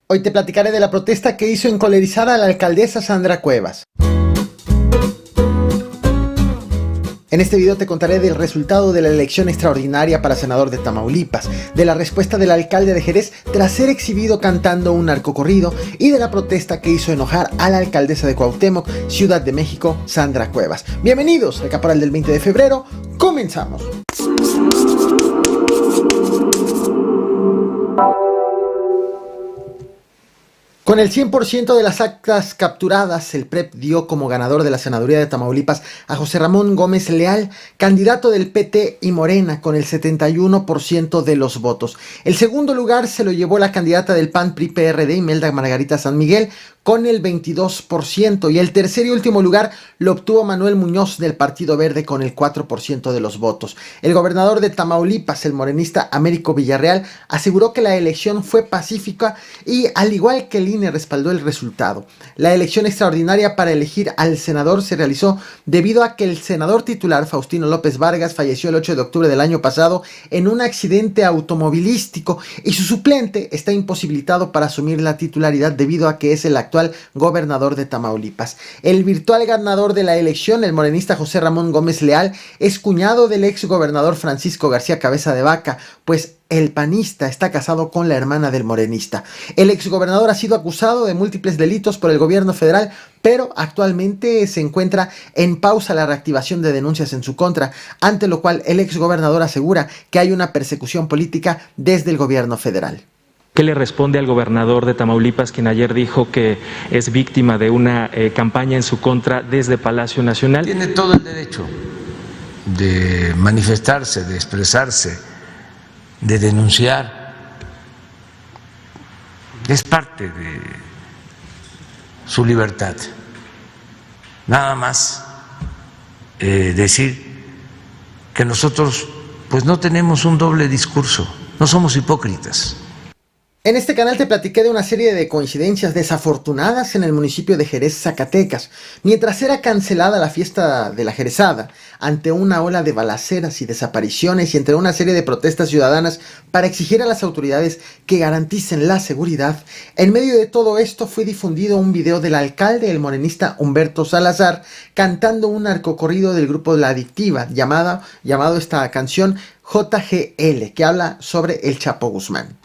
Hoy te platicaré de la protesta que hizo encolerizada a la alcaldesa Sandra Cuevas. En este video te contaré del resultado de la elección extraordinaria para senador de Tamaulipas, de la respuesta del alcalde de Jerez tras ser exhibido cantando un narcocorrido y de la protesta que hizo enojar a la alcaldesa de Cuauhtémoc, Ciudad de México, Sandra Cuevas. Bienvenidos al Caporal del 20 de febrero, comenzamos. Con el 100% de las actas capturadas, el PREP dio como ganador de la senaduría de Tamaulipas a José Ramón Gómez Leal, candidato del PT y Morena, con el 71% de los votos. El segundo lugar se lo llevó la candidata del PAN PRI-PRD, Imelda Margarita San Miguel, con el 22%, y el tercer y último lugar lo obtuvo Manuel Muñoz del Partido Verde con el 4% de los votos. El gobernador de Tamaulipas, el morenista Américo Villarreal, aseguró que la elección fue pacífica y, al igual que el INE, respaldó el resultado. La elección extraordinaria para elegir al senador se realizó debido a que el senador titular, Faustino López Vargas, falleció el 8 de octubre del año pasado en un accidente automovilístico y su suplente está imposibilitado para asumir la titularidad debido a que es el actual gobernador de Tamaulipas. El virtual ganador de la elección, el morenista José Ramón Gómez Leal, es cuñado del ex gobernador Francisco García Cabeza de Vaca, pues el panista está casado con la hermana del morenista. El exgobernador ha sido acusado de múltiples delitos por el gobierno federal, pero actualmente se encuentra en pausa la reactivación de denuncias en su contra, ante lo cual el exgobernador asegura que hay una persecución política desde el gobierno federal. ¿Qué le responde al gobernador de Tamaulipas, quien ayer dijo que es víctima de una campaña en su contra desde Palacio Nacional? Tiene todo el derecho de manifestarse, de expresarse, de denunciar. Es parte de su libertad. Nada más decir que nosotros pues no tenemos un doble discurso, no somos hipócritas. En este canal te platiqué de una serie de coincidencias desafortunadas en el municipio de Jerez, Zacatecas, mientras era cancelada la fiesta de la Jerezada, ante una ola de balaceras y desapariciones y entre una serie de protestas ciudadanas para exigir a las autoridades que garanticen la seguridad. En medio de todo esto fue difundido un video del alcalde, el morenista Humberto Salazar, cantando un narcocorrido del grupo La Adictiva, llamado esta canción JGL, que habla sobre el Chapo Guzmán.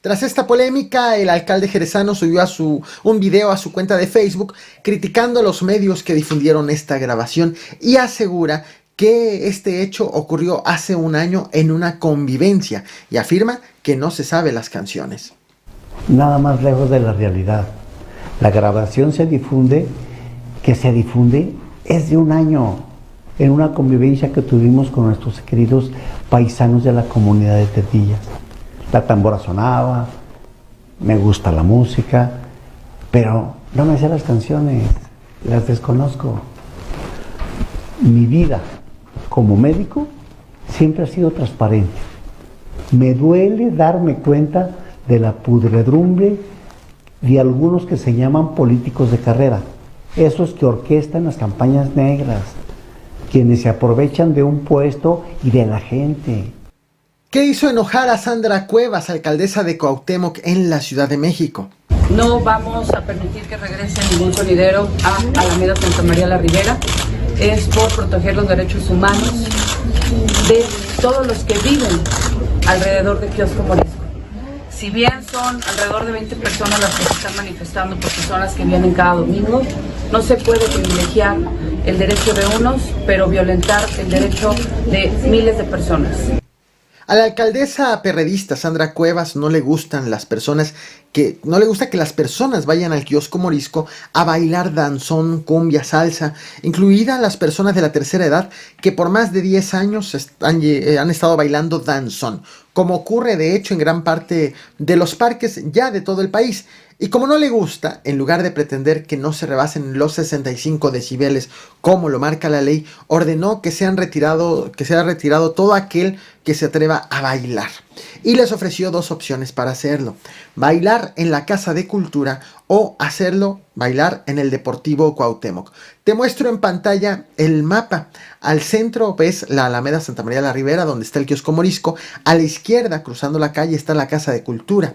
Tras esta polémica, el alcalde jerezano subió un video a su cuenta de Facebook criticando a los medios que difundieron esta grabación y asegura que este hecho ocurrió hace un año en una convivencia y afirma que no se sabe las canciones. Nada más lejos de la realidad. La grabación es de un año, en una convivencia que tuvimos con nuestros queridos paisanos de la comunidad de Tetillas. La tambora sonaba, me gusta la música, pero no me sé las canciones, las desconozco. Mi vida como médico siempre ha sido transparente. Me duele darme cuenta de la pudredumbre de algunos que se llaman políticos de carrera, esos que orquestan las campañas negras, quienes se aprovechan de un puesto y de la gente. ¿Qué hizo enojar a Sandra Cuevas, alcaldesa de Cuauhtémoc en la Ciudad de México? No vamos a permitir que regrese ningún sonidero a Alameda Santa María la Ribera. Es por proteger los derechos humanos de todos los que viven alrededor de Kiosco Morisco. Si bien son alrededor de 20 personas las que se están manifestando, porque son las que vienen cada domingo, no se puede privilegiar el derecho de unos, pero violentar el derecho de miles de personas. A la alcaldesa perredista Sandra Cuevas no le gusta que las personas vayan al Kiosco Morisco a bailar danzón, cumbia, salsa, incluidas las personas de la tercera edad que por más de 10 años han estado bailando danzón, como ocurre de hecho en gran parte de los parques ya de todo el país. Y como no le gusta, en lugar de pretender que no se rebasen los 65 decibeles como lo marca la ley, ordenó que sea retirado todo aquel que se atreva a bailar. y les ofreció dos opciones para hacerlo: bailar en la Casa de Cultura o bailar en el Deportivo Cuauhtémoc. Te muestro en pantalla el mapa. Al centro ves la Alameda Santa María la Ribera, donde está el kiosco Morisco. A la izquierda, cruzando la calle, está la Casa de Cultura.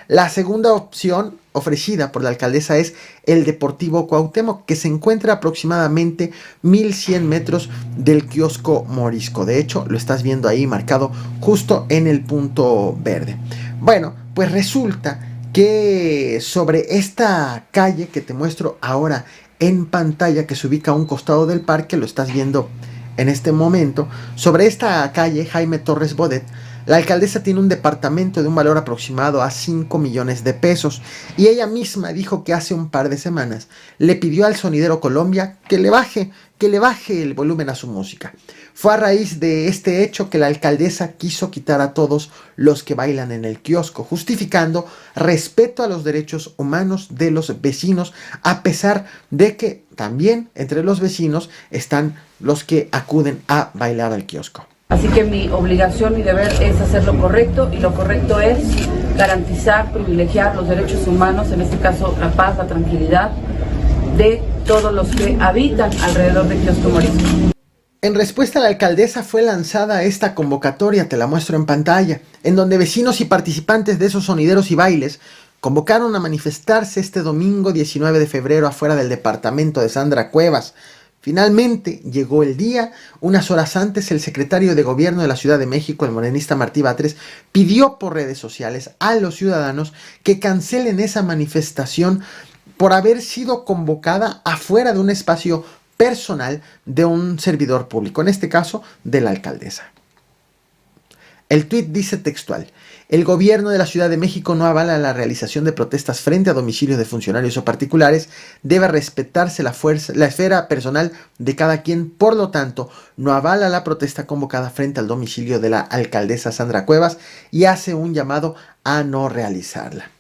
La segunda opción ofrecida por la alcaldesa es el Deportivo Cuauhtémoc, que se encuentra aproximadamente 1100 metros del kiosco Morisco. De hecho, lo estás viendo ahí marcado justo en el punto verde. Bueno, pues resulta que sobre esta calle que te muestro ahora en pantalla, que se ubica a un costado del parque, lo estás viendo en este momento, sobre esta calle Jaime Torres Bodet, la alcaldesa tiene un departamento de un valor aproximado a 5 millones de pesos, y ella misma dijo que hace un par de semanas le pidió al Sonidero Colombia que le baje el volumen a su música. Fue a raíz de este hecho que la alcaldesa quiso quitar a todos los que bailan en el kiosco, justificando respeto a los derechos humanos de los vecinos, a pesar de que también entre los vecinos están los que acuden a bailar al kiosco. Así que mi obligación, mi deber es hacer lo correcto, y lo correcto es garantizar, privilegiar los derechos humanos, en este caso la paz, la tranquilidad de todos los que habitan alrededor de Kiosco Morisco. En respuesta a la alcaldesa fue lanzada esta convocatoria, te la muestro en pantalla, en donde vecinos y participantes de esos sonideros y bailes convocaron a manifestarse este domingo 19 de febrero afuera del departamento de Sandra Cuevas. Finalmente llegó el día. Unas horas antes, el secretario de Gobierno de la Ciudad de México, el morenista Martí Batres, pidió por redes sociales a los ciudadanos que cancelen esa manifestación por haber sido convocada afuera de un espacio personal de un servidor público, en este caso de la alcaldesa. El tuit dice textual: el gobierno de la Ciudad de México no avala la realización de protestas frente a domicilios de funcionarios o particulares. Debe respetarse la esfera personal de cada quien. Por lo tanto, no avala la protesta convocada frente al domicilio de la alcaldesa Sandra Cuevas y hace un llamado a no realizarla.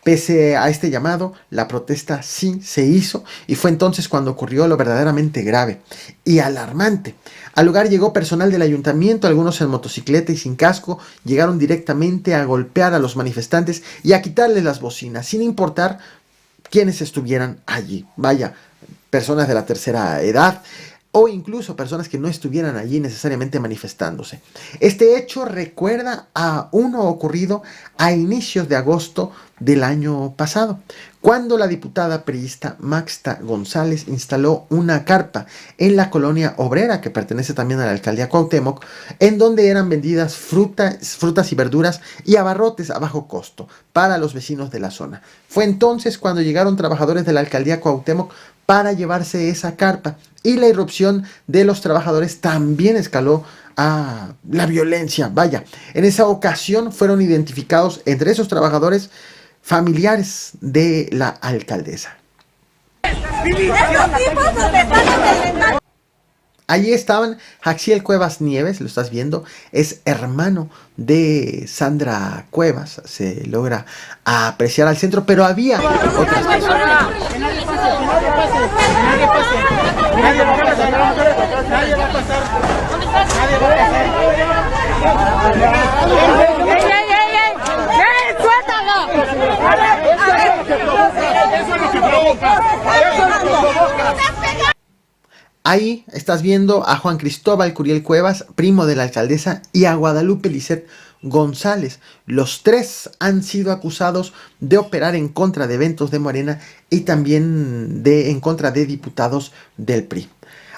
Pese a este llamado, la protesta sí se hizo, y fue entonces cuando ocurrió lo verdaderamente grave y alarmante. Al lugar llegó personal del ayuntamiento, algunos en motocicleta y sin casco, llegaron directamente a golpear a los manifestantes y a quitarles las bocinas, sin importar quiénes estuvieran allí. Vaya, personas de la tercera edad, o incluso personas que no estuvieran allí necesariamente manifestándose. Este hecho recuerda a uno ocurrido a inicios de agosto del año pasado, cuando la diputada priista Maxta González instaló una carpa en la colonia obrera, que pertenece también a la alcaldía Cuauhtémoc, en donde eran vendidas frutas y verduras y abarrotes a bajo costo para los vecinos de la zona. Fue entonces cuando llegaron trabajadores de la alcaldía Cuauhtémoc para llevarse esa carpa, y la irrupción de los trabajadores también escaló a la violencia. Vaya, en esa ocasión fueron identificados entre esos trabajadores familiares de la alcaldesa. Allí estaban Jaxiel Cuevas Nieves, lo estás viendo, es hermano de Sandra Cuevas, se logra apreciar al centro, pero había otras personas. Nadie va a pasar. Nadie va a pasar. Nadie va a pasar. Ahí estás viendo a Juan Cristóbal Curiel Cuevas, primo de la alcaldesa, y a Guadalupe Lisset González. Los tres han sido acusados de operar en contra de eventos de Morena y también en contra de diputados del PRI.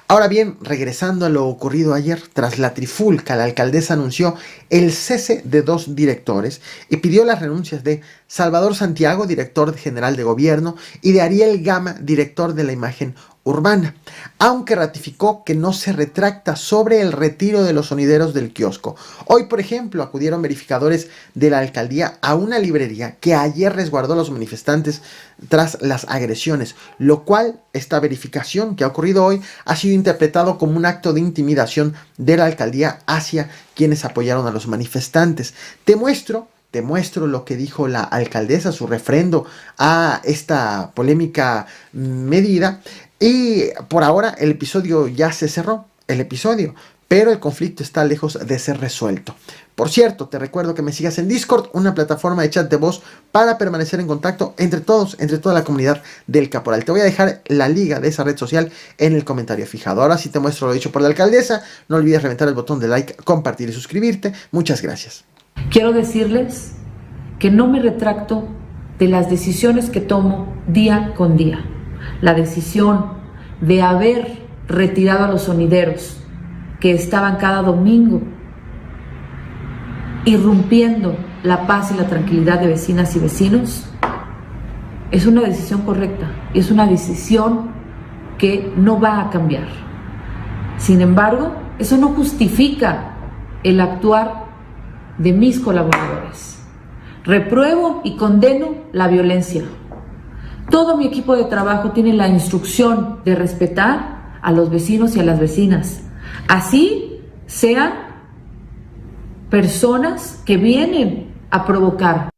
Ahora bien, regresando a lo ocurrido ayer, tras la trifulca, la alcaldesa anunció el cese de 2 directores y pidió las renuncias de Salvador Santiago, director general de gobierno, y de Ariel Gama, director de la imagen urbana, aunque ratificó que no se retracta sobre el retiro de los sonideros del kiosco. Hoy, por ejemplo, acudieron verificadores de la alcaldía a una librería que ayer resguardó a los manifestantes tras las agresiones, lo cual, esta verificación que ha ocurrido hoy, ha sido interpretado como un acto de intimidación de la alcaldía hacia quienes apoyaron a los manifestantes. Te muestro lo que dijo la alcaldesa, su refrendo a esta polémica medida. Y por ahora el episodio ya se cerró, pero el conflicto está lejos de ser resuelto. Por cierto, te recuerdo que me sigas en Discord, una plataforma de chat de voz para permanecer en contacto entre todos, entre toda la comunidad del Caporal. Te voy a dejar la liga de esa red social en el comentario fijado. Ahora sí te muestro lo dicho por la alcaldesa. No olvides reventar el botón de like, compartir y suscribirte. Muchas gracias. Quiero decirles que no me retracto de las decisiones que tomo día con día. La decisión de haber retirado a los sonideros que estaban cada domingo irrumpiendo la paz y la tranquilidad de vecinas y vecinos es una decisión correcta y es una decisión que no va a cambiar. Sin embargo, eso no justifica el actuar de mis colaboradores. Repruebo y condeno la violencia. Todo mi equipo de trabajo tiene la instrucción de respetar a los vecinos y a las vecinas. Así sean personas que vienen a provocar.